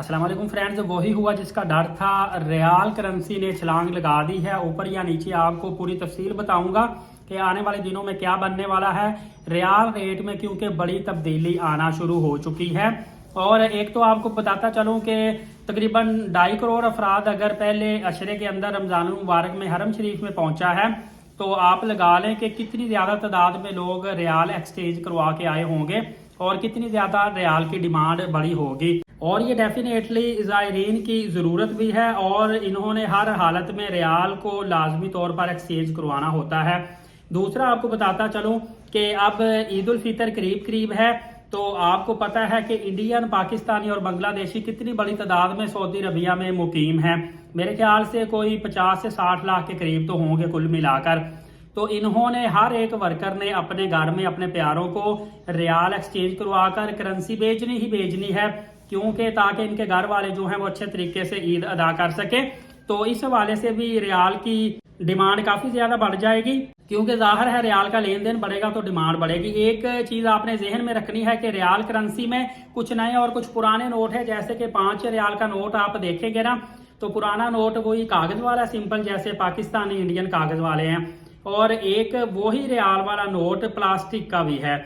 अस्सलाम वालेकुम फ्रेंड्स, वही हुआ जिसका डर था। रियाल करेंसी ने छलांग लगा दी है ऊपर या नीचे। आपको पूरी तफसील बताऊंगा कि आने वाले दिनों में क्या बनने वाला है। रियाल रेट में क्योंकि बड़ी तब्दीली आना शुरू हो चुकी है। और एक तो आपको बताता चलूं कि तकरीबन 2.5 करोड़ अफराद अगर पहले अशरे के अंदर रमजान मुबारक में हरम शरीफ में पहुंचा है, तो आप लगा लें कि कितनी ज़्यादा तादाद में लोग रियाल एक्सचेंज करवा के आए होंगे और कितनी ज़्यादा रियाल की डिमांड बड़ी होगी। और ये डेफिनेटली ज़ायरीन की ज़रूरत भी है और इन्होंने हर हालत में रियाल को लाजमी तौर पर एक्सचेंज करवाना होता है। दूसरा आपको बताता चलूँ कि अब ईद उल फितर करीब करीब है, तो आपको पता है कि इंडियन, पाकिस्तानी और बांग्लादेशी कितनी बड़ी तादाद में सऊदी अरबिया में मुकीम है। मेरे ख्याल से कोई 50 से 60 लाख के करीब तो होंगे कुल मिलाकर। तो इन्होंने हर एक वर्कर ने अपने घर में अपने प्यारों को रियाल एक्सचेंज करवाकर करेंसी भेजनी ही भेजनी है, क्योंकि ताकि इनके घर वाले जो हैं वो अच्छे तरीके से ईद अदा कर सके। तो इस हवाले से भी रियाल की डिमांड काफी ज्यादा बढ़ जाएगी, क्योंकि जाहिर है रियाल का लेन देन बढ़ेगा तो डिमांड बढ़ेगी। एक चीज आपने जहन में रखनी है कि रियाल करेंसी में कुछ नए और कुछ पुराने नोट है। जैसे कि 5 रियाल का नोट आप देखेंगे ना, तो पुराना नोट वही कागज वाला सिंपल जैसे पाकिस्तानी इंडियन कागज वाले हैं, और एक वही रियाल वाला नोट प्लास्टिक का भी है।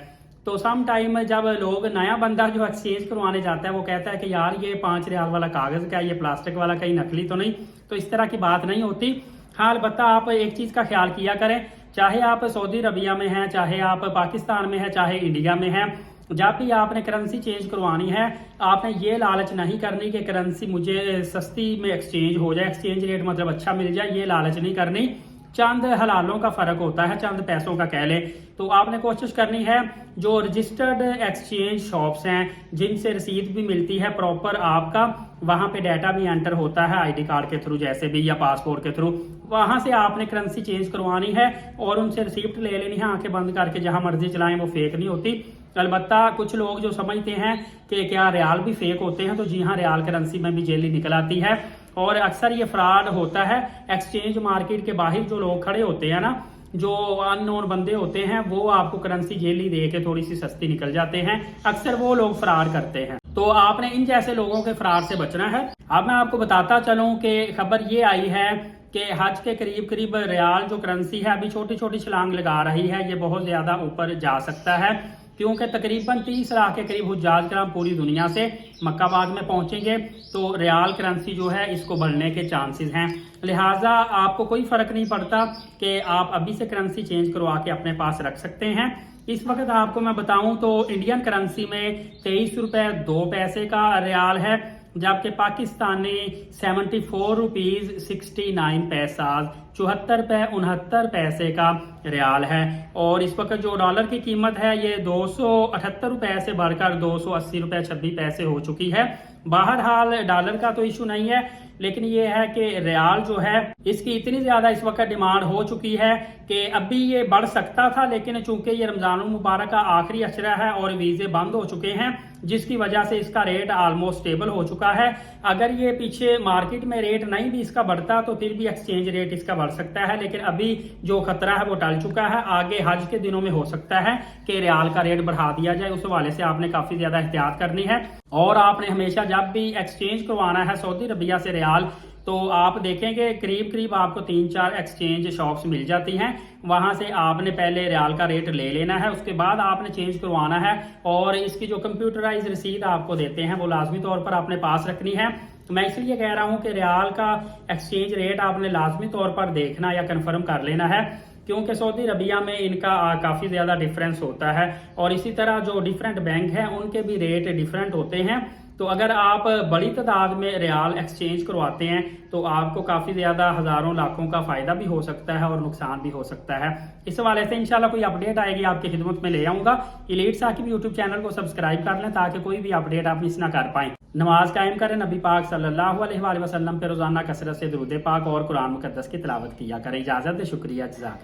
तो सम टाइम जब लोग नया बंदा जो एक्सचेंज करवाने जाता है वो कहता है कि यार ये 5 रियाल वाला कागज का, ये प्लास्टिक वाला, कहीं नकली तो नहीं। तो इस तरह की बात नहीं होती। हाँ, अलबत्ता आप एक चीज का ख्याल किया करें, चाहे आप सऊदी अरबिया में हैं, चाहे आप पाकिस्तान में हैं, चाहे इंडिया में हैं, जब भी आपने करेंसी चेंज करवानी है, आपने ये लालच नहीं करनी कि करेंसी मुझे सस्ती में एक्सचेंज हो जाए, एक्सचेंज रेट मतलब अच्छा मिल जाए, ये लालच नहीं करनी। चंद हलालों का फर्क होता है, चंद पैसों का कह ले। तो आपने कोशिश करनी है जो रजिस्टर्ड एक्सचेंज शॉप्स हैं, जिनसे रसीद भी मिलती है प्रॉपर, आपका वहां पे डाटा भी एंटर होता है आईडी कार्ड के थ्रू जैसे भी, या पासपोर्ट के थ्रू, वहां से आपने करेंसी चेंज करवानी है और उनसे रिसीप्ट ले लेनी है। आंखें बंद करके जहां मर्जी चलाएं, वो फेक नहीं होती। अलबत्ता कुछ लोग जो समझते हैं कि क्या रियाल भी फेक होते हैं, तो जी हाँ, रियाल करेंसी में भी जेली निकल आती है। और अक्सर ये फ्रॉड होता है। एक्सचेंज मार्केट के बाहर जो लोग खड़े होते हैं ना, जो अननोन बंदे होते हैं, वो आपको करेंसी जेली दे के थोड़ी सी सस्ती निकल जाते हैं। अक्सर वो लोग फ्रॉड करते हैं, तो आपने इन जैसे लोगों के फ्रॉड से बचना है। अब मैं आपको बताता चलूं कि खबर ये आई है कि हज के करीब करीब रियाल जो करेंसी है अभी छोटी छोटी छलांग लगा रही है। ये बहुत ज्यादा ऊपर जा सकता है, क्योंकि तकरीबन 30 लाख के करीब हुज्जाज कराम पूरी दुनिया से मक्काबाद में पहुंचेंगे, तो रियाल करेंसी जो है इसको बढ़ने के चांसेस हैं। लिहाजा आपको कोई फर्क नहीं पड़ता कि आप अभी से करेंसी चेंज करवा के अपने पास रख सकते हैं। इस वक्त आपको मैं बताऊं तो इंडियन करेंसी में 23 रुपए 2 पैसे का रियाल है, जबकि पाकिस्तानी 74 रुपीज 69 पैसा 74 रुपए 69 पैसे का रियाल है। और इस वक्त जो डॉलर की कीमत है ये 278 रुपए से बढ़कर 280 रुपए 26 पैसे हो चुकी है। बहरहाल डॉलर का तो इशू नहीं है, लेकिन ये है कि रियाल जो है इसकी इतनी ज्यादा इस वक्त डिमांड हो चुकी है कि अभी ये बढ़ सकता था, लेकिन चूंकि ये रमजान मुबारक का आखिरी अशरा है और वीजे बंद हो चुके हैं, जिसकी वजह से इसका रेट ऑलमोस्ट स्टेबल हो चुका है। अगर ये पीछे मार्केट में रेट नहीं भी इसका बढ़ता तो फिर भी एक्सचेंज रेट इसका बढ़ सकता है, लेकिन अभी जो खतरा है वो टल चुका है। आगे हज के दिनों में हो सकता है कि रियाल का रेट बढ़ा दिया जाए, उस हवाले से आपने काफी ज्यादा एहतियात करनी है। और आपने हमेशा जब भी एक्सचेंज करवाना है सऊदी अरबिया से रियाल, तो आप देखेंगे करीब करीब आपको 3-4 एक्सचेंज शॉप्स मिल जाती हैं। वहां से आपने पहले रियाल का रेट ले लेना है, उसके बाद आपने चेंज करवाना है। और इसकी जो कंप्यूटराइज रसीद आपको देते हैं वो लाजमी तौर पर अपने पास रखनी है। तो मैं इसलिए कह रहा हूं कि रियाल का एक्सचेंज रेट आपने लाजमी तौर पर देखना या कन्फर्म कर लेना है, क्योंकि सऊदी अरबिया में इनका काफी ज्यादा डिफरेंस होता है। और इसी तरह जो डिफरेंट बैंक हैं उनके भी रेट डिफरेंट होते हैं। तो अगर आप बड़ी तादाद में रियाल एक्सचेंज करवाते हैं तो आपको काफी ज्यादा हजारों लाखों का फायदा भी हो सकता है और नुकसान भी हो सकता है। इस हवाले से इंशाल्लाह कोई अपडेट आएगी आपकी खिदमत में ले आऊंगा। एलीट साकिब यूट्यूब चैनल को सब्सक्राइब कर लें ताकि कोई भी अपडेट आप मिस ना कर पाएं। नमाज कायम करें, नबी पाक सल्लल्लाहु अलैहि वसल्लम पे रोजाना कसरत से दुरूद पाक और कुरान मुकद्दस की तिलावत किया करें। इजाजत, शुक्रिया, जज़ाक।